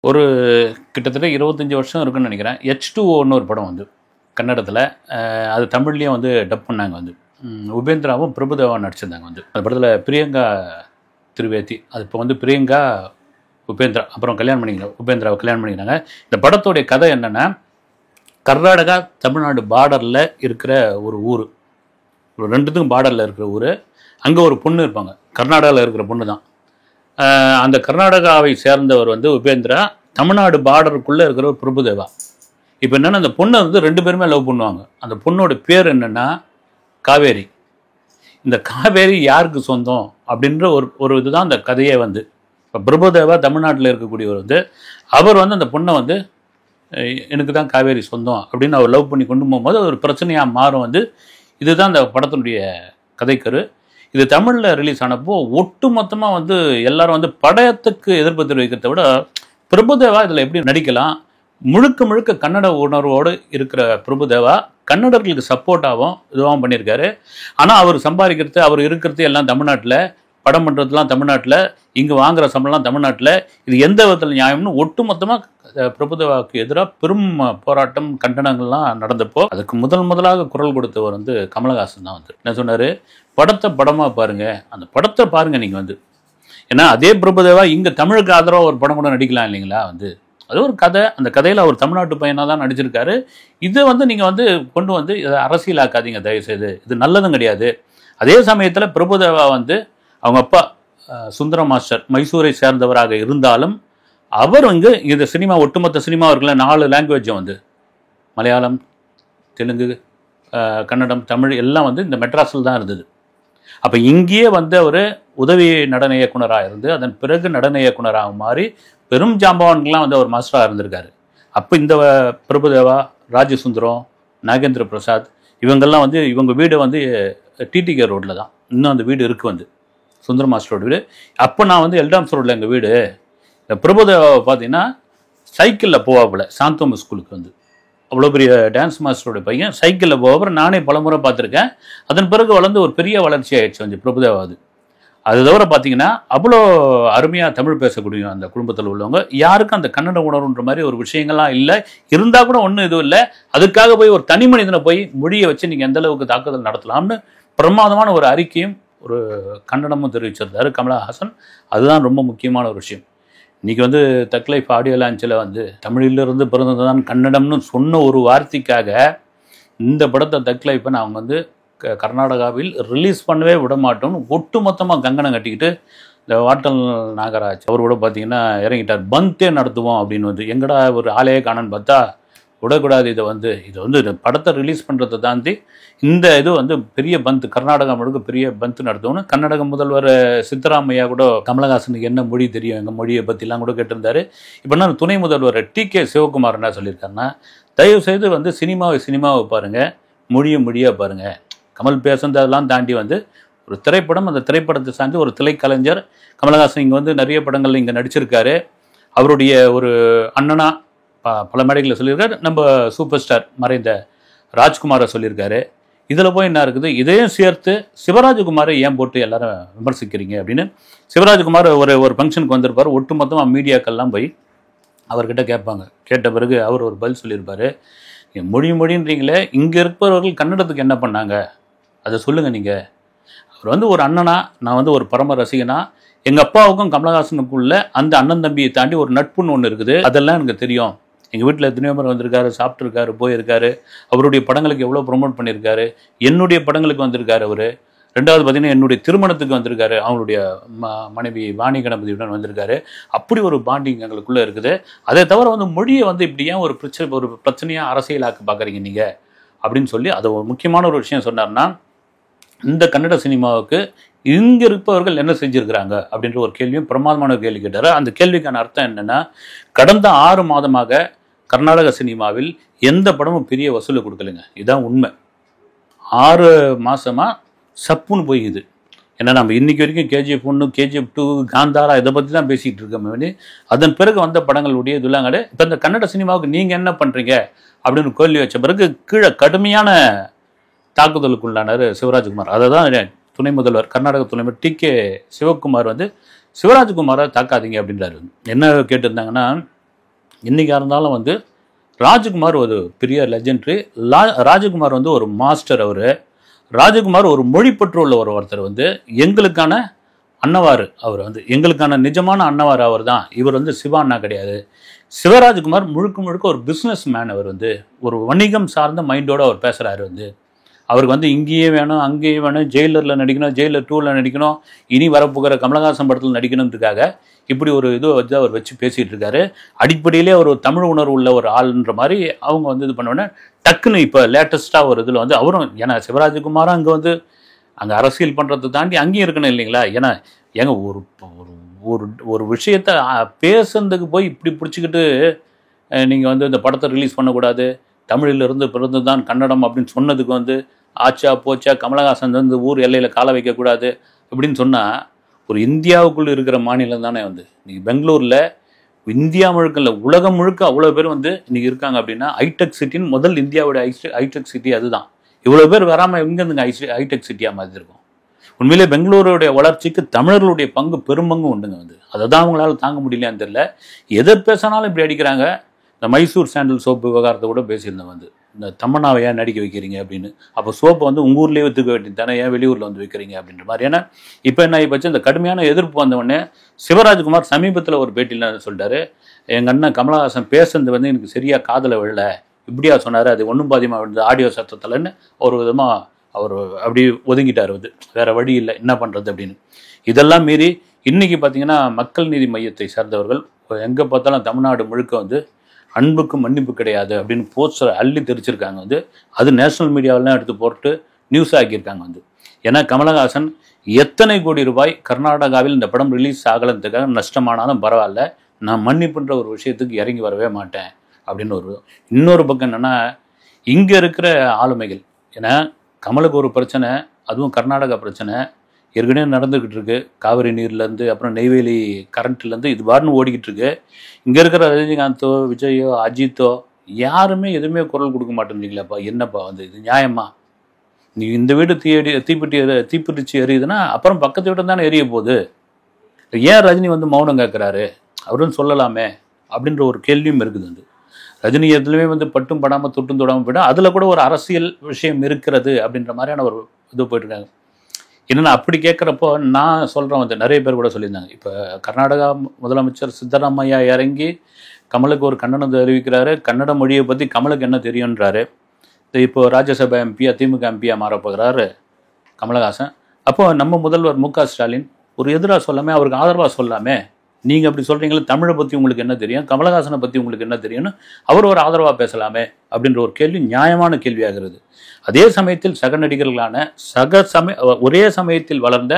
ஒரு கிட்டத்தட்ட 25 வருஷம் இருக்குன்னு நினைக்கிறேன். H2Oன்னு ஒரு படம் வந்து கன்னடத்தில், அது தமிழ்லேயும் வந்து டப் பண்ணாங்க வந்து. உபேந்திராவும் பிரபுதேவாவும் நடிச்சிருந்தாங்க வந்து. அந்த படத்தில் பிரியங்கா திரிவேதி, அது இப்போ வந்து பிரியங்கா உபேந்திரா, அப்புறம் உபேந்திராவை கல்யாணம் பண்ணிக்கிறாங்க. இந்த படத்தோடைய கதை என்னென்னா, கர்நாடகா தமிழ்நாடு பார்டரில் இருக்கிற ஒரு ஊர், ஒரு ரெண்டுத்துக்கும் பார்டரில் இருக்கிற ஊர். அங்கே ஒரு பொண்ணு இருப்பாங்க, கர்நாடகாவில் இருக்கிற பொண்ணு தான். அந்த கர்நாடகாவை சேர்ந்தவர் வந்து உபேந்திரா, தமிழ்நாடு பார்டருக்குள்ளே இருக்கிற ஒரு பிரபுதேவா. இப்போ என்னென்னா, அந்த பொண்ணை வந்து 2 பேருமே லவ் பண்ணுவாங்க. அந்த பொண்ணோட பேர் என்னென்னா காவேரி. இந்த காவேரி யாருக்கு சொந்தம் அப்படின்ற ஒரு இதுதான் அந்த கதையே வந்து. இப்போ பிரபுதேவா தமிழ்நாட்டில் இருக்கக்கூடியவர் வந்து, அவர் வந்து அந்த பொண்ணை வந்து எனக்கு தான் காவேரி சொந்தம் அப்படின்னு அவர் லவ் பண்ணி கொண்டு போகும்போது அது ஒரு பிரச்சனையாக மாறும் வந்து. இதுதான் அந்த படத்தினுடைய கதைக்கரு. இது தமிழில் ரிலீஸ் ஆனப்போ ஒட்டு மொத்தமாக வந்து எல்லாரும் வந்து படத்துக்கு எதிர்ப்பு தெரிவிக்கிறத விட, பிரபுதேவா இதில் எப்படி நடிக்கலாம், முழுக்க முழுக்க கன்னட உணர்வோடு இருக்கிற பிரபுதேவா கன்னடர்களுக்கு சப்போர்ட்டாகவும் இதுவாகவும் பண்ணியிருக்காரு. ஆனால் அவர் சம்பாதிக்கிறது, அவர் இருக்கிறது எல்லாம் தமிழ்நாட்டில், படம் பண்ணுறதுலாம் தமிழ்நாட்டில், இங்கே வாங்குகிற சம்பளம்லாம் தமிழ்நாட்டில். இது எந்த விதத்தில் நியாயம்னு ஒட்டு மொத்தமாக பிரபுதேவாவுக்கு எதிராக பெரும் போராட்டம், கண்டனங்கள்லாம் நடந்தப்போ அதுக்கு முதலாக குரல் கொடுத்தவர் வந்து கமலஹாசன் தான் வந்து. என்ன சொன்னார், படத்தை படமாக பாருங்கள், அந்த படத்தை பாருங்கள் நீங்கள் வந்து. ஏன்னா அதே பிரபுதேவா இங்கே தமிழுக்கு ஆதரவாக ஒரு படம் கூட நடிக்கலாம் இல்லைங்களா வந்து. அது ஒரு கதை, அந்த கதையில் அவர் தமிழ்நாட்டு பையனாக தான் நடிச்சிருக்காரு. இதை வந்து நீங்கள் வந்து கொண்டு வந்து இதை அரசியலாக்காதீங்க தயவுசெய்து, இது நல்லதும் கிடையாது. அதே சமயத்தில் பிரபுதேவா வந்து அவங்க அப்பா சுந்தரம் மாஸ்டர் மைசூரை சேர்ந்தவராக இருந்தாலும், அவர் வந்து இந்த சினிமா, ஒட்டுமொத்த சினிமா இருக்குல்ல, 4 லாங்குவேஜும் வந்து மலையாளம், தெலுங்கு, கன்னடம், தமிழ் எல்லாம் வந்து இந்த மெட்ராஸில் தான் இருந்தது. அப்போ இங்கேயே வந்து அவர் உதவி நடன இயக்குனராக இருந்து அதன் பிறகு நடன இயக்குனராக மாறி பெரும் ஜாம்பவான்கள்லாம் வந்து அவர் மாஸ்டராக இருந்திருக்காரு. அப்போ இந்த பிரபுதேவா, ராஜசுந்தரம், நாகேந்திர பிரசாத் இவங்கெல்லாம் வந்து இவங்க வீடு வந்து டிடிகே ரோட்டில் தான் இன்னும் அந்த வீடு இருக்குது வந்து, சுந்தர மாஸ்டரோட வீடு. அப்போ நான் வந்து எல்டாம்ஸ் ரோட்டில் எங்கள் வீடு. இந்த பிரபுதேவாவை பார்த்தீங்கன்னா சைக்கிளில் போவாப்புல சாந்தோம் ஸ்கூலுக்கு வந்து, அவ்வளோ பெரிய டான்ஸ் மாஸ்டரோட பையன் சைக்கிளில் போவாப்புற. நானே பலமுறை பார்த்துருக்கேன். அதன் பிறகு வளர்ந்து ஒரு பெரிய வளர்ச்சி ஆயிடுச்சு வந்து பிரபுதேவா. அது தவிர பார்த்தீங்கன்னா அவ்வளோ அருமையாக தமிழ் பேசக்கூடிய அந்த குடும்பத்தில் உள்ளவங்க, யாருக்கும் அந்த கன்னட உணர்வுன்ற மாதிரி ஒரு விஷயங்கள்லாம் இல்லை. இருந்தால் கூட ஒன்றும் இதுவும் இல்லை. அதுக்காக போய் ஒரு தனி மனிதனை போய் மொழியை வச்சு நீங்கள் எந்த அளவுக்கு தாக்குதல் நடத்தலாம்னு பிரமாதமான ஒரு அறிக்கையும் ஒரு கண்டனமும் தெரிவிச்சிருந்தாரு கமலஹாசன். அதுதான் ரொம்ப முக்கியமான ஒரு விஷயம். இன்றைக்கி வந்து தக் லைஃப் ஆடியோ லான்ச்சில் வந்து தமிழிலிருந்து பிறந்தது தான் கன்னடம்னு சொன்ன ஒரு வார்த்தைக்காக இந்த படத்தை தக் லைஃப்பை நாங்கள் வந்து கர்நாடகாவில் ரிலீஸ் பண்ணவே விட மாட்டோம்னு ஒட்டு மொத்தமாக கங்கணம் கட்டிக்கிட்டு, இந்த வாட்டல் நாகராஜ் அவர் கூட பார்த்தீங்கன்னா இறங்கிட்டார். பந்தே நடத்துவோம் அப்படின்னு வந்து, எங்கடா ஒரு ஆளையே காணன்னு பார்த்தா விடக்கூடாது. இதை வந்து இந்த படத்தை ரிலீஸ் பண்ணுறதை தாண்டி இந்த இது வந்து பெரிய பந்த், கர்நாடகா முழுக்க பெரிய பந்த் நடத்துவோம்னு கர்நாடக முதல்வர் சித்தராமையா கூட கமலஹாசனுக்கு என்ன மொழி தெரியும், எங்கள் மொழியை பற்றிலாம் கூட கேட்டிருந்தாரு. இப்போ என்ன துணை முதல்வர் டிகே சிவகுமார் என்ன சொல்லியிருக்காருன்னா, தயவுசெய்து வந்து சினிமாவை பாருங்கள், மொழியாக பாருங்கள். கமல் பேசுனதெல்லாம் தாண்டி வந்து ஒரு திரைப்படம், அந்த திரைப்படத்தை சார்ந்து ஒரு திரைக்கலைஞர் கமலஹாசன் இங்கே வந்து நிறைய படங்கள் இங்கே நடிச்சிருக்காரு. அவருடைய ஒரு அண்ணனா பல மேடைகளில் சொல்லியிருக்காரு. நம்ம சூப்பர் ஸ்டார் மறைந்த ராஜ்குமாரை சொல்லியிருக்காரு. இதில் போய் என்ன இருக்குது, இதையும் சேர்த்து சிவராஜ்குமாரை ஏன் போட்டு எல்லாரும் விமர்சிக்கிறீங்க அப்படின்னு சிவராஜ்குமார் ஒரு ஃபங்க்ஷனுக்கு வந்திருப்பார். ஒட்டு மொத்தமாக மீடியாக்கள்லாம் போய் அவர்கிட்ட கேட்பாங்க. கேட்ட பிறகு அவர் ஒரு பதில் சொல்லியிருப்பார். மொழின்றீங்களே, இங்கே இருப்பவர்கள் கன்னடத்துக்கு என்ன பண்ணாங்க அதை சொல்லுங்கள் நீங்கள். அவர் வந்து ஒரு அண்ணனா, நான் வந்து ஒரு பரம ரசிகனா, எங்கள் அப்பாவுக்கும் கமலஹாசனுக்குள்ள அந்த அண்ணன் தம்பியை தாண்டி ஒரு நட்புன்னு ஒன்று இருக்குது. அதெல்லாம் எனக்கு தெரியும். எங்கள் வீட்டில் எத்தனையோ பேர் வந்திருக்காரு, சாப்பிட்ருக்காரு, போயிருக்காரு. அவருடைய படங்களுக்கு எவ்வளோ ப்ரொமோட் பண்ணியிருக்காரு. என்னுடைய படங்களுக்கு வந்திருக்காரு அவர். ரெண்டாவது பார்த்தீங்கன்னா என்னுடைய திருமணத்துக்கு வந்திருக்காரு. அவங்களுடைய மனைவி வாணி கணபதியுடன் வந்திருக்காரு. அப்படி ஒரு பாண்டிங் எங்களுக்குள்ளே இருக்குது. அதை தவிர வந்து மொழியை வந்து இப்படி ஏன் ஒரு பிரச்சனையாக அரசியலாக்க பார்க்குறீங்க நீங்கள் அப்படின்னு சொல்லி அதை ஒரு முக்கியமான ஒரு விஷயம் சொன்னார்னா, இந்த கன்னட சினிமாவுக்கு இங்கே இருப்பவர்கள் என்ன செஞ்சுருக்கிறாங்க அப்படின்ற ஒரு கேள்வியும் பிரமாதமான கேள்வி கேட்டார். அந்த கேள்விக்கான அர்த்தம் என்னென்னா, கடந்த 6 மாதமாக கர்நாடக சினிமாவில் எந்த படமும் பெரிய வசூலை கொடுக்கலைங்க. இதுதான் உண்மை. 6 மாதமாக சப்புன்னு போய்க்குது. ஏன்னா நம்ம இன்றைக்கி வரைக்கும் KGF 1, KGF 2, காந்தாரா இதை பற்றி தான் பேசிகிட்டு இருக்கோம். அதன் பிறகு வந்த படங்களுடைய இதெல்லாம் கிடையாது. இப்போ இந்த கன்னட சினிமாவுக்கு நீங்கள் என்ன பண்ணுறீங்க அப்படின்னு கேள்வி வச்ச பிறகு கீழே கடுமையான தாக்குதலுக்குள்ளானார் சிவராஜ்குமார். அதை தான் துணை முதல்வர், கர்நாடக துணை முதல்வர் டிகே சிவகுமார் வந்து சிவராஜ்குமாரை தாக்காதீங்க அப்படின்றாரு. என்ன கேட்டிருந்தாங்கன்னா, இன்றைக்கா இருந்தாலும் வந்து ராஜகுமார் ஒரு பெரிய லெஜெண்டரி. ராஜகுமார் வந்து ஒரு மாஸ்டர். அவர் ராஜகுமார் ஒரு மொழிப்பற்று உள்ள ஒருத்தர் வந்து எங்களுக்கான அன்னவாறு. அவர் வந்து எங்களுக்கான நிஜமான அன்னவாறு அவர் தான். இவர் வந்து சிவா அண்ணா கிடையாது. சிவராஜ்குமார் முழுக்க முழுக்க ஒரு பிஸ்னஸ் மேன். அவர் வந்து ஒரு வணிகம் சார்ந்த மைண்டோடு அவர் பேசுகிறாரு. வந்து அவருக்கு வந்து இங்கேயே வேணும், அங்கேயே வேணும், ஜெயிலரில் நடிக்கணும், ஜெயிலர் 2ல் நடிக்கணும், இனி வரப்போகிற கமலஹாசன் படத்தில் நடிக்கணுன்றதுக்காக இப்படி ஒரு இதை வந்து அவர் வச்சு பேசிகிட்டு இருக்காரு. அடிப்படையிலே ஒரு தமிழ் உணர்வு உள்ள ஒரு ஆள்ன்ற மாதிரி அவங்க வந்து இது பண்ணோன்னே டக்குன்னு இப்போ லேட்டஸ்ட்டாக ஒரு இதில் வந்து அவரும், ஏன்னா சிவராஜ்குமாரும் அங்கே வந்து அங்கே அரசியல் பண்ணுறதை தாண்டி அங்கேயும் இருக்கணும் இல்லைங்களா? ஏன்னா ஏங்க ஒரு ஒரு ஒரு விஷயத்த பேசுறதுக்கு போய் இப்படி பிடிச்சிக்கிட்டு நீங்கள் வந்து இந்த படத்தை ரிலீஸ் பண்ணக்கூடாது, தமிழிலிருந்து பிறந்து தான் கன்னடம் அப்படின்னு சொன்னதுக்கு வந்து ஆச்சா போச்சா கமலஹாசன் வந்து ஊர் எல்லையில் கால வைக்கக்கூடாது அப்படின்னு சொன்னால், ஒரு இந்தியாவுக்குள்ளே இருக்கிற மாநிலம் தானே வந்து நீங்கள் பெங்களூரில் இந்தியா முழுக்க இல்லை உலகம் முழுக்க அவ்வளோ பேர் வந்து இன்றைக்கி இருக்காங்க. அப்படின்னா ஹைடெக் சிட்டின்னு முதல் இந்தியாவோட ஹைடெக் சிட்டி அதுதான். இவ்வளோ பேர் வராமல் எங்கேருந்துங்க ஹைடெக் சிட்டியாக மாதிரி இருக்கும். உண்மையிலே பெங்களூருடைய வளர்ச்சிக்கு தமிழர்களுடைய பங்கு பெரும்பங்கு உண்டுங்க. வந்து அதை தான் அவங்களால தாங்க முடியலையான்னு தெரியல. எதை பேசினாலும் இப்படி அடிக்கிறாங்க. இந்த மைசூர் சாண்டல் சோப்பு விவகாரத்தை கூட பேசியிருந்தேன். வந்து இந்த தமன்னாவை ஏன் நடிக்க வைக்கிறீங்க அப்படின்னு. அப்போ சோப்பை வந்து உங்கள் ஊர்லேயே விற்றுக்க வேண்டியது தானே, ஏன் வெளியூரில் வந்து வைக்கிறீங்க அப்படின்ற மாதிரி. ஏன்னா இப்போ என்ன ஆகிப்போச்சு, இந்த கடுமையான எதிர்ப்பு வந்தவொடனே சிவராஜ்குமார் சமீபத்தில் ஒரு பேட்டியில் சொல்லிட்டாரு, எங்கள் அண்ணன் கமலஹாசன் பேசுறது வந்து எனக்கு சரியாக காதில் விழல, இப்படியா சொன்னார், அது ஒன்றும் பாதியமாக விழுந்து ஆடியோ சத்தத்தில்னு ஒரு விதமாக அவர் அப்படி ஒதுங்கிட்டார். வந்து வேறு வழி இல்லை, என்ன பண்ணுறது அப்படின்னு. இதெல்லாம் மீறி இன்றைக்கி பார்த்திங்கன்னா மக்கள் நீதி மையத்தை சேர்ந்தவர்கள் எங்கே பார்த்தாலும் தமிழ்நாடு முழுக்க வந்து அன்புக்கு மன்னிப்பு கிடையாது அப்படின்னு போஸ்டர் அள்ளி தெரிச்சிருக்காங்க. வந்து அது நேஷனல் மீடியாவெல்லாம் எடுத்து போட்டு நியூஸ் ஆக்கியிருக்காங்க. வந்து ஏன்னா கமலஹாசன் எத்தனை கோடி ரூபாய் கர்நாடகாவில் இந்த படம் ரிலீஸ் ஆகலன்றதுக்காக நஷ்டமானாலும் பரவாயில்ல, நான் மன்னிப்புன்ற ஒரு விஷயத்துக்கு இறங்கி வரவே மாட்டேன் அப்படின்னு ஒரு. இன்னொரு பக்கம் என்னென்னா, இங்கே இருக்கிற ஆளுமைகள், ஏன்னா கமலுக்கு ஒரு பிரச்சனை, அதுவும் கர்நாடகா பிரச்சனை ஏற்கனவே நடந்துக்கிட்டு இருக்கு. காவிரி நீர்லேருந்து அப்புறம் நெய்வேலி கரண்ட்லேருந்து இது பாருன்னு ஓடிக்கிட்டு இருக்கு. இங்கே இருக்கிற ரஜினிகாந்தோ விஜயோ அஜித்தோ யாருமே எதுவுமே குரல் கொடுக்க மாட்டேங்கிறீங்களாப்பா, என்னப்பா வந்து இது நியாயமா? நீ இந்த வீடு தீப்பிடிச்சு எரியுதுன்னா அப்புறம் பக்கத்து வீடு தானே எரிய போகுது. ஏன் ரஜினி வந்து மௌனம் கேட்குறாரு, அவருன்னு சொல்லலாமே அப்படின்ற ஒரு கேள்வியும் இருக்குது. வந்து ரஜினி எதுலையுமே வந்து பட்டும் படாமல் தொட்டும் தொடாமல் போய்ட்டு அதில் கூட ஒரு அரசியல் விஷயம் இருக்கிறது அப்படின்ற மாதிரியான ஒரு இது போயிட்டுருக்காங்க. என்னென்னா அப்படி கேட்குறப்போ நான் சொல்கிறேன், வந்து நிறைய பேர் கூட சொல்லியிருந்தாங்க. இப்போ கர்நாடகா முதலமைச்சர் சித்தராமையா இறங்கி கமலுக்கு ஒரு கண்டனம் தெரிவிக்கிறாரு. கன்னட மொழியை பற்றி கமலுக்கு என்ன தெரியுன்றாரு. இப்போது ராஜ்யசபா எம்பியா திமுக எம்பியாக மாறப்போகிறாரு கமலஹாசன். அப்போது நம்ம முதல்வர் மு.க. ஸ்டாலின் ஒரு எதிராக சொல்லாமல் அவருக்கு ஆதரவாக சொல்லாமே, நீங்கள் அப்படி சொல்கிறீங்களே, தமிழை பற்றி உங்களுக்கு என்ன தெரியும், கமலஹாசனை பற்றி உங்களுக்கு என்ன தெரியும்னு அவர் ஒரு ஆதரவாக பேசலாமே அப்படின்ற ஒரு கேள்வி நியாயமான கேள்வியாகிறது. அதே சமயத்தில் சக நடிகர்களான ஒரே சமயத்தில் வளர்ந்த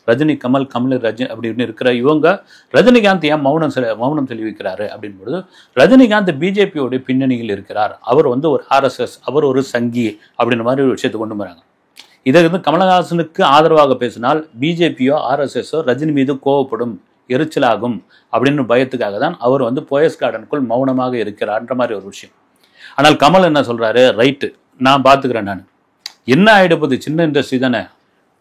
ரஜினி கமல் ரஜினி அப்படின்னு இருக்கிற இவங்க ரஜினிகாந்த் ஏன் மௌனம் தெரிவிக்கிறாரு அப்படின்பொழுது, ரஜினிகாந்த் பிஜேபியோடைய பின்னணியில் இருக்கிறார், அவர் வந்து ஒரு RSS, அவர் ஒரு சங்கி அப்படின்ற மாதிரி ஒரு விஷயத்தை கொண்டு வராங்க. இதை வந்து கமலஹாசனுக்கு ஆதரவாக பேசினால் பிஜேபியோ RSSோ ரஜினி மீது கோவப்படும், எரிச்சலாகும் அப்படின்னு பயத்துக்காக தான் அவர் வந்து போயஸ் கார்டனுக்குள் மௌனமாக இருக்கிறார்ன்ற மாதிரி ஒரு விஷயம். ஆனால் கமல் என்ன சொல்கிறாரு, ரைட்டு நான் பார்த்துக்கிறேன், நான் என்ன ஆகிடுப்போது, சின்ன இண்டஸ்ட்ரி தானே,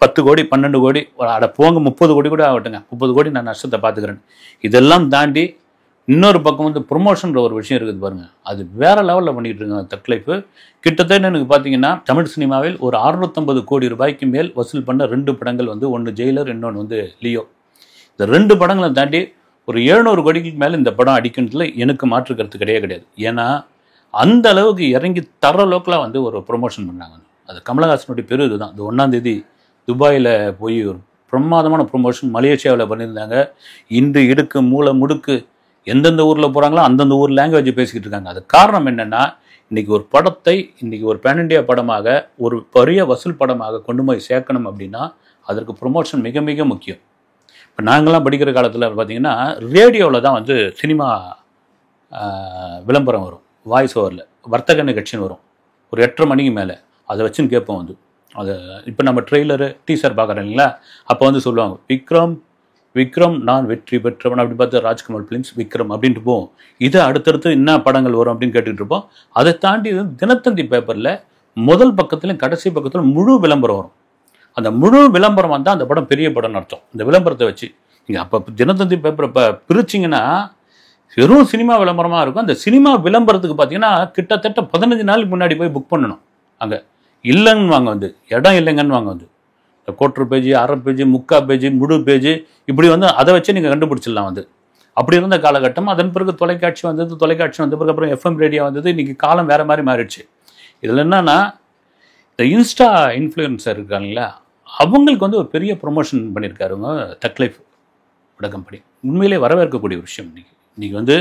10 கோடி 12 கோடி அட போங்க 30 கோடி கூட ஆகட்டுங்க, 30 கோடி நான் நஷ்டத்தை பார்த்துக்கிறேன். இதெல்லாம் தாண்டி இன்னொரு பக்கம் வந்து ப்ரொமோஷன்ற ஒரு விஷயம் இருக்குது பாருங்கள், அது வேறு லெவலில் பண்ணிக்கிட்டு இருக்காங்க தக் லைஃப். கிட்டத்தட்ட எனக்கு பார்த்தீங்கன்னா தமிழ் சினிமாவில் ஒரு 650 கோடி ரூபாய்க்கு மேல் வசூல் பண்ண 2 படங்கள் வந்து, ஒன்று ஜெயிலர், இன்னொன்று வந்து லியோ. இந்த 2 படங்களை தாண்டி ஒரு 700 கோடிக்கு மேலே இந்த படம் அடிக்கிறதுல எனக்கு மாற்று கருத்து கிடையாது. ஏன்னா அந்த அளவுக்கு இறங்கி தர அளவுக்குலாம் வந்து ஒரு ப்ரொமோஷன் பண்ணாங்க. அது கமலஹாசனுடைய பெரு இதுதான். இந்த 1ஆம் தேதி துபாயில் போய் ஒரு பிரமாதமான ப்ரொமோஷன் மலேசியாவில் பண்ணியிருந்தாங்க. இன்று இடுக்கு மூளை முடுக்கு எந்தெந்த ஊரில் போகிறாங்களோ அந்தந்த ஊர் லாங்குவேஜ் பேசிக்கிட்டு இருக்காங்க. அது காரணம் என்னென்னா, இன்றைக்கி ஒரு படத்தை இன்றைக்கி ஒரு பேன் இண்டியா படமாக ஒரு பெரிய வசூல் படமாக கொண்டு போய் சேர்க்கணும் அப்படின்னா அதற்கு ப்ரொமோஷன் மிக மிக முக்கியம். இப்போ நாங்கள்லாம் படிக்கிற காலத்தில் பார்த்திங்கன்னா ரேடியோவில் தான் வந்து சினிமா விளம்பரம் வரும், வாய்ஸ் ஓவரில் வர்த்தக நிகழ்ச்சின்னு வரும், ஒரு 8:30 மணிக்கு மேலே அதை வச்சுன்னு கேட்போம். வந்து அது இப்போ நம்ம ட்ரெய்லரு டீசர் பார்க்குறோம் இல்லைங்களா, அப்போ வந்து சொல்லுவாங்க விக்ரம் நான் வெற்றி பெற்றவன் அப்படி பார்த்து ராஜ்கமல் ஃபிலிம்ஸ் விக்ரம் அப்படின்ட்டு போவோம். இதை அடுத்தடுத்து என்ன படங்கள் வரும் அப்படின்னு கேட்டுக்கிட்டு இருப்போம். அதை தாண்டி தினத்தந்தி பேப்பரில் முதல் பக்கத்துலையும் கடைசி பக்கத்தில் முழு விளம்பரம் வரும். அந்த முழு விளம்பரம் வந்தால் அந்த படம் பெரிய படம்னு அர்த்தம். இந்த விளம்பரத்தை வச்சு நீங்கள் அப்போ தினத்தந்தி பேப்பரை இப்போ பிரிச்சிங்கன்னா வெறும் சினிமா விளம்பரமாக இருக்கும். அந்த சினிமா விளம்பரத்துக்கு பார்த்தீங்கன்னா கிட்டத்தட்ட 15 நாளுக்கு முன்னாடி போய் புக் பண்ணணும். அங்கே இல்லைன்னு வாங்க வந்து, இடம் இல்லைங்கன்னு வாங்க வந்து, கோட்டர் பேஜ், அரை பேஜ், முக்கால் பேஜ், முழு பேஜ், இப்படி வந்து அதை வச்சு நீங்கள் கண்டுபிடிச்சிடலாம் வந்து. அப்படி இருந்த காலகட்டம். அதன் பிறகு தொலைக்காட்சி வந்தது, தொலைக்காட்சி வந்த பிறகு அப்புறம் எஃப்எம் ரேடியோ வந்தது. இன்றைக்கி காலம் வேறு மாதிரி மாறிடுச்சு. இதில் என்னன்னா, இந்த இன்ஸ்டா இன்ஃப்ளூயன்சர் இருக்காங்களா, அவங்களுக்கு வந்து ஒரு பெரிய ப்ரொமோஷன் பண்ணியிருக்காருங்க தக்லைஃப் விட கம்பெனி. உண்மையிலே வரவேற்கக்கூடிய ஒரு விஷயம். இன்றைக்கி வந்து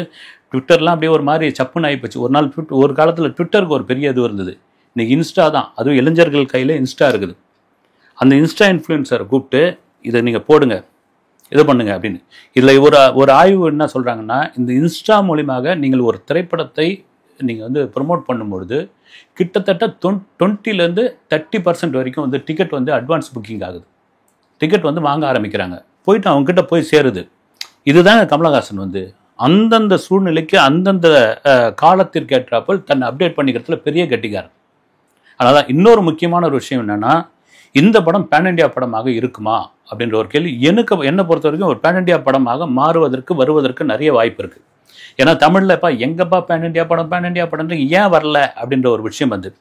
ட்விட்டர்லாம் அப்படியே ஒரு மாதிரி சப்புன்னு ஆகிப்போச்சு. ஒரு நாள் ஒரு காலத்தில் ட்விட்டருக்கு ஒரு பெரிய இது இருந்தது. இன்றைக்கி இன்ஸ்டா தான். அதுவும் இளைஞர்கள் கையில் இன்ஸ்டா இருக்குது. அந்த இன்ஸ்டா இன்ஃப்ளூயன்சரை கூப்பிட்டு இதை நீங்கள் போடுங்க, இது பண்ணுங்க அப்படின்னு. இதில் ஒரு ஆய்வு என்ன சொல்கிறாங்கன்னா, இந்த இன்ஸ்டா மூலியமாக நீங்கள் ஒரு திரைப்படத்தை நீங்கள் வந்து ப்ரொமோட் பண்ணும்பொழுது கிட்டத்தட்ட 20% 30% வரைக்கும் வந்து டிக்கெட் வந்து அட்வான்ஸ் புக்கிங் ஆகுது. டிக்கெட் வந்து வாங்க ஆரம்பிக்கிறாங்க, போயிட்டு அவங்ககிட்ட போய் சேருது. இதுதான் கமலஹாசன் வந்து அந்தந்த சூழ்நிலைக்கு அந்தந்த காலத்திற்கு ஏற்றாப்போல் தன்னை அப்டேட் பண்ணிக்கிறதுல பெரிய கெட்டிக்காரன். அதனால் இன்னொரு முக்கியமான ஒரு விஷயம் என்னென்னா, இந்த படம் பேன் இண்டியா படமாக இருக்குமா அப்படின்ற ஒரு கேள்வி என்னை பொறுத்த வரைக்கும் ஒரு பேன் இண்டியா படமாக வருவதற்கு நிறைய வாய்ப்பு இருக்குது. ஏன்னா தமிழில் எங்கப்பா பேன் இண்டியா படம் ஏன் வரல அப்படின்ற ஒரு விஷயம் வந்து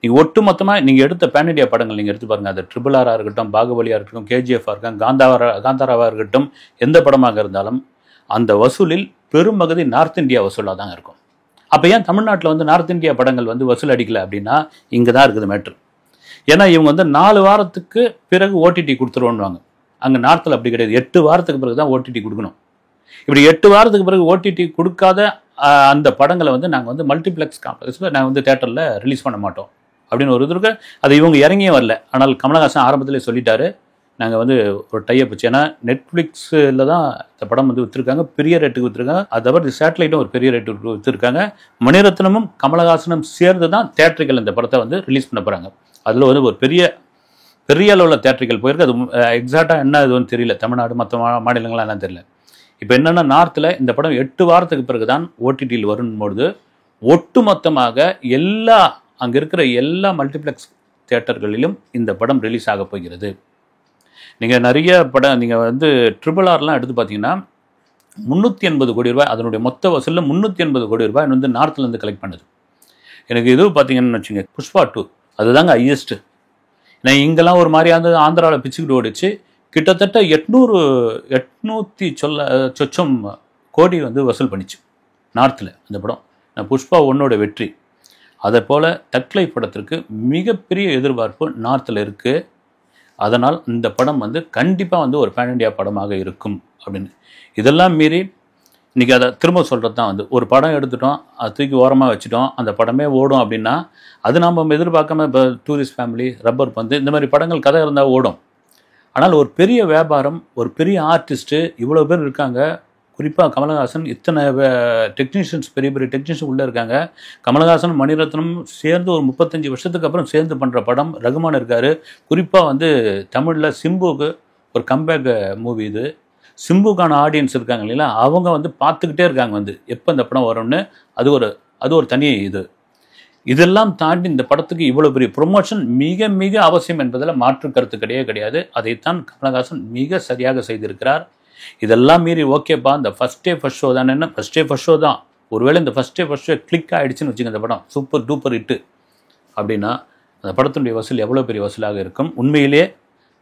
நீங்கள் ஒட்டு மொத்தமாக நீங்கள் எடுத்த பேன் இண்டியா படங்கள் நீங்கள் எடுத்து பாருங்கள். அது RRR இருக்கட்டும், பாகுபலியாக இருக்கட்டும், KGF இருக்கட்டும், காந்தாராவாக இருக்கட்டும், எந்த படமாக இருந்தாலும் அந்த வசூலில் பெரும்பகுதி நார்த் இந்தியா வசூலாக தான் இருக்கும். அப்போ ஏன் தமிழ்நாட்டில் வந்து நார்த் இந்தியா படங்கள் வந்து வசூல் அடிக்கலை அப்படின்னா இங்கே தான் இருக்குது மேட்ரு. ஏன்னா இவங்க வந்து 4 வாரத்துக்கு பிறகு OTT கொடுத்துருவோன்னுவாங்க. அங்கே நார்த்தில் அப்படி கிடையாது. 8 வாரத்துக்கு பிறகு தான் OTT கொடுக்கணும். இப்படி 8 வாரத்துக்கு பிறகு OTT கொடுக்காத அந்த படங்களை வந்து நாங்கள் வந்து மல்டிப்ளெக்ஸ் காம்ப்ளெக்ஸில் நாங்கள் வந்து தேட்டரில் ரிலீஸ் பண்ண மாட்டோம் அப்படின்னு ஒரு இது இருக்கு. அது இவங்க இறங்கியே வரல. ஆனால் கமலஹாசன் ஆரம்பத்திலே சொல்லிட்டாரு, நாங்கள் வந்து ஒரு டைப் வச்சு. ஏன்னா நெட்ஃப்ளிக்ஸில் தான் இந்த படம் வந்து விற்றுருக்காங்க, பெரிய ரேட்டுக்கு விற்றுருக்காங்க. அது தவிர சேட்டலைட்டும் ஒரு பெரிய ரேட்டுக்கு விற்றுருக்காங்க. மணிரத்னமும் கமலஹாசனும் சேர்ந்து தான் தேட்டரிகள் இந்த படத்தை வந்து ரிலீஸ் பண்ண போகிறாங்க. அதில் வந்து ஒரு பெரிய அளவில் தேட்டரிகள் போயிருக்கு. அது எக்ஸாக்டாக என்ன இதுன்னு தெரியல, தமிழ்நாடு மற்ற மாநிலங்கள்லாம் என்ன தெரியல. இப்போ என்னென்னா நார்த்தில் இந்த படம் 8 வாரத்துக்கு பிறகு தான் OTTயில் வரும்பொழுது ஒட்டு மொத்தமாக அங்கே இருக்கிற எல்லா மல்டிப்ளெக்ஸ் தியேட்டர்களிலும் இந்த படம் ரிலீஸ் ஆக போகிறது. நீங்கள் நிறைய படம் நீங்கள் வந்து RRRலாம் எடுத்து பார்த்தீங்கன்னா 380 கோடி ரூபாய், அதனுடைய மொத்த வசூலில் 380 கோடி ரூபாய் வந்து நார்த்லேருந்து கலெக்ட் பண்ணுது. எனக்கு இது பார்த்தீங்கன்னு வச்சுங்க, புஷ்பா 2 அதுதாங்க ஹையஸ்ட்டு. ஏன்னா இங்கெல்லாம் ஒரு மாதிரியாவது ஆந்திராவில் பிச்சுக்கிட்டு ஓடிச்சு. கிட்டத்தட்ட 800 சொச்சம் கோடி வந்து வசூல் பண்ணிச்சு நார்த்தில் அந்த படம். புஷ்பா 1 வெற்றி. அதை போல் தக்லைஃப் படத்திற்கு மிகப்பெரிய எதிர்பார்ப்பு நார்த்தில் இருக்குது. அதனால் இந்த படம் வந்து கண்டிப்பாக வந்து ஒரு பேன் இண்டியா படமாக இருக்கும் அப்படின்னு. இதெல்லாம் மீறி இன்றைக்கி அதை திரும்ப சொல்கிறது தான் வந்து, ஒரு படம் எடுத்துட்டோம், அது தூக்கி ஓரமாக வச்சுட்டோம், அந்த படமே ஓடும் அப்படின்னா அது நாம் எதிர்பார்க்காம இப்போ டூரிஸ்ட் ஃபேமிலி, ரப்பர் பந்து, இந்த மாதிரி படங்கள் கதை இருந்தால் ஓடும். ஆனால் ஒரு பெரிய வியாபாரம், ஒரு பெரிய ஆர்டிஸ்ட்டு, இவ்வளோ பேர் இருக்காங்க. குறிப்பாக கமலஹாசன், இத்தனை டெக்னீஷியன்ஸ், பெரிய டெக்னீஷியன் உள்ளே இருக்காங்க. கமலஹாசன் மணிரத்னம் சேர்ந்து ஒரு 35 வருஷத்துக்கு அப்புறம் சேர்ந்து பண்ணுற படம். ரகுமான் இருக்கார். குறிப்பாக வந்து தமிழில் சிம்புக்கு ஒரு கம்பேக் மூவி இது. சிம்புக்கான ஆடியன்ஸ் இருக்காங்க இல்லைங்களா, அவங்க வந்து பார்த்துக்கிட்டே இருக்காங்க வந்து எப்போ இந்த படம் வரும்னு. அது ஒரு தனி இது. இதெல்லாம் தாண்டி இந்த படத்துக்கு இவ்வளோ பெரிய ப்ரொமோஷன் மிக மிக அவசியம் என்பதில் மாற்று கருத்து கிடையாது. அதைத்தான் கமலஹாசன் மிக சரியாக செய்திருக்கிறார். இதெல்லாம் மீறி ஓகேப்பா, இந்த ஃபஸ்ட் டே ஃபஸ்ட் ஷோ தானே, என்ன ஃபஸ்ட் டே ஃபஸ்ட் ஷோ தான், ஒருவேளை இந்த first day first show click ஆகிடுச்சுன்னு வச்சுங்க, இந்த படம் சூப்பர் டூப்பர் ஹிட்டு அப்படின்னா அந்த படத்தினுடைய வசூல் எவ்வளோ பெரிய வசூலாக இருக்கும். உண்மையிலே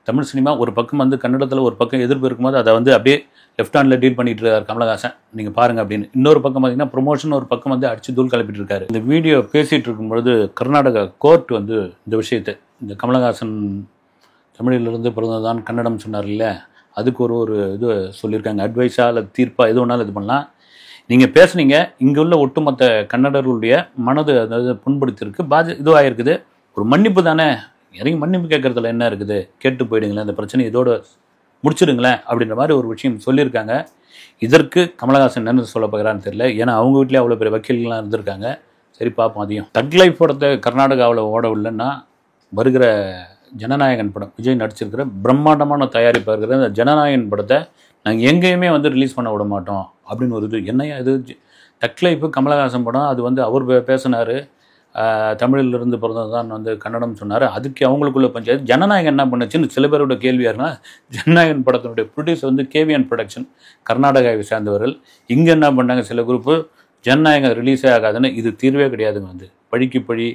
தமிழ் சினிமா ஒரு பக்கம் வந்து கன்னடத்தில் ஒரு பக்கம் எதிர்ப்பு இருக்கும்போது அதை வந்து அப்படியே லெஃப்ட் ஹேண்டில் டீல் பண்ணிட்டு இருக்கார் கமலஹாசன், நீங்கள் பாருங்கள் அப்படின்னு. இன்னொரு பக்கம் பார்த்தீங்கன்னா ப்ரொமோஷன் ஒரு பக்கம் வந்து அடித்து தூள் கிளப்பிட்டு இருக்காரு. இந்த வீடியோ பேசிகிட்டு இருக்கும்பொழுது கர்நாடகா கோர்ட் வந்து இந்த விஷயத்தை, இந்த கமலஹாசன் தமிழிலிருந்து பிறந்ததான் கன்னடம் சொன்னார் இல்லையா, அதுக்கு ஒரு இது சொல்லியிருக்காங்க. அட்வைஸாக இல்லை தீர்ப்பாக எது ஒன்றாலும் இது பண்ணலாம். நீங்கள் பேசுனீங்க, இங்கே உள்ள ஒட்டுமொத்த கன்னடர்களுடைய மனது அதாவது புண்படுத்தியிருக்கு, இதுவாக இருக்குது. ஒரு மன்னிப்பு தானே, இறங்கி மன்னிப்பு கேட்குறதுல என்ன இருக்குது, கேட்டு போயிடுங்களேன், இந்த பிரச்சனை இதோடு முடிச்சிடுங்களேன் அப்படின்ற மாதிரி ஒரு விஷயம் சொல்லியிருக்காங்க. இதற்கு கமலஹாசன் என்ன சொல்ல போகிறான்னு தெரியல. ஏன்னா அவங்க வீட்டிலே அவ்வளோ பெரிய வக்கீல்கள்லாம் இருந்திருக்காங்க. சரி பார்ப்போம். அதையும் தக்லைஃப் படத்தை கர்நாடகாவில் ஓடவில்லைன்னா வருகிற ஜனநாயகன் படம், விஜய் நடிச்சிருக்கிற பிரம்மாண்டமான தயாரிப்பாக இருக்கிற இந்த ஜனநாயகன் படத்தை நாங்கள் எங்கேயுமே வந்து ரிலீஸ் பண்ண விட மாட்டோம் அப்படின்னு ஒரு இது. என்னையா இது, தக்லைஃபு கமலஹாசன் படம், அது வந்து அவர் பேசினார், தமிழிலிருந்து பிறந்தது தான் வந்து கன்னடம் சொன்னார். அதுக்கு அவங்களுக்குள்ள பஞ்சாயத்து. ஜனநாயகம் என்ன பண்ணுச்சுன்னு சில பேரோட கேள்வியாக இருந்தால், ஜனநாயகன் படத்தினுடைய ப்ரொடியூசர் வந்து கேவிஎன் ப்ரொடக்ஷன், கர்நாடகாவை சேர்ந்தவர்கள். இங்கே என்ன பண்ணாங்க சில குரூப்பு, ஜனநாயகம் ரிலீஸே ஆகாதுன்னு. இது தீர்வே கிடையாதுங்க. வந்து பழிக்கு பழி,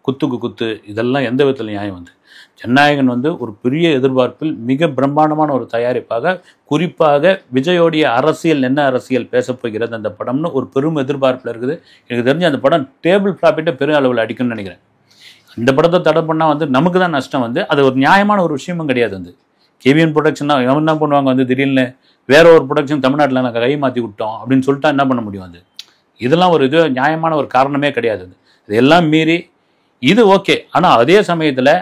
குத்துக்கு குத்து, இதெல்லாம் எந்த விதத்தில் நியாயம்? வந்து ஜனநாயகன் வந்து ஒரு பெரிய எதிர்பார்ப்பில் மிக பிரம்மாண்டமான ஒரு தயாரிப்பாக, குறிப்பாக விஜயோடைய அரசியல் என்ன அரசியல் பேசப்போகிறது அந்த படம்னு ஒரு பெரும் எதிர்பார்ப்பில் இருக்குது. எனக்கு தெரிஞ்சு அந்த படம் டேபிள் ப்ராஃபிட்டை பெரும் அளவில் அடிக்கும்னு நினைக்கிறேன். இந்த படத்தை தடை பண்ணால் வந்து நமக்கு தான் நஷ்டம். வந்து அது ஒரு நியாயமான ஒரு விஷயமும் கிடையாது. வந்து கேவிஎன் ப்ரொடக்ஷன் தான் என்ன பண்ணுவாங்க, வந்து திடீர்னு வேற ஒரு ப்ரொடக்ஷன் தமிழ்நாட்டில் நாங்கள் கை மாற்றி விட்டோம் அப்படின்னு சொல்லிட்டா என்ன பண்ண முடியும்? வந்து இதெல்லாம் ஒரு இது நியாயமான ஒரு காரணமே கிடையாது. இதெல்லாம் மீறி இது ஓகே. ஆனால் அதே சமயத்தில்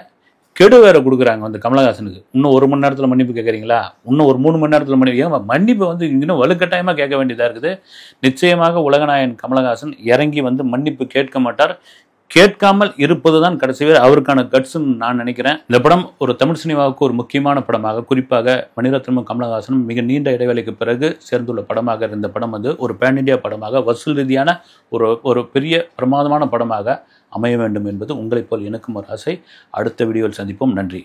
கெடு வேற கொடுக்குறாங்க வந்து கமலஹாசனுக்கு. இன்னும் 1 மணி நேரத்தில் மன்னிப்பு கேட்குறீங்களா, இன்னும் ஒரு 3 மணி நேரத்தில் மன்னிப்பு வந்து இன்னும் வலுக்கட்டாயமாக கேட்க வேண்டியதாக இருக்குது. நிச்சயமாக உலகநாயகன் கமலஹாசன் இறங்கி வந்து மன்னிப்பு கேட்க மாட்டார். கேட்காமல் இருப்பது தான் கடைசி வரை அவருக்கான கட்ஸ்ன்னு நான் நினைக்கிறேன். இந்த படம் ஒரு தமிழ் சினிமாவுக்கு ஒரு முக்கியமான படமாக, குறிப்பாக மணிரத்னமும் கமலஹாசனும் மிக நீண்ட இடைவேளைக்கு பிறகு சேர்ந்துள்ள படமாக இந்த படம் வந்து ஒரு பேன் இண்டியா படமாக, வசூல் ரீதியான ஒரு பெரிய பிரமாதமான படமாக அமைய வேண்டும் என்பது உங்களைப் போல் எனக்கும் ஒரு ஆசை. அடுத்த வீடியோவில் சந்திப்போம். நன்றி.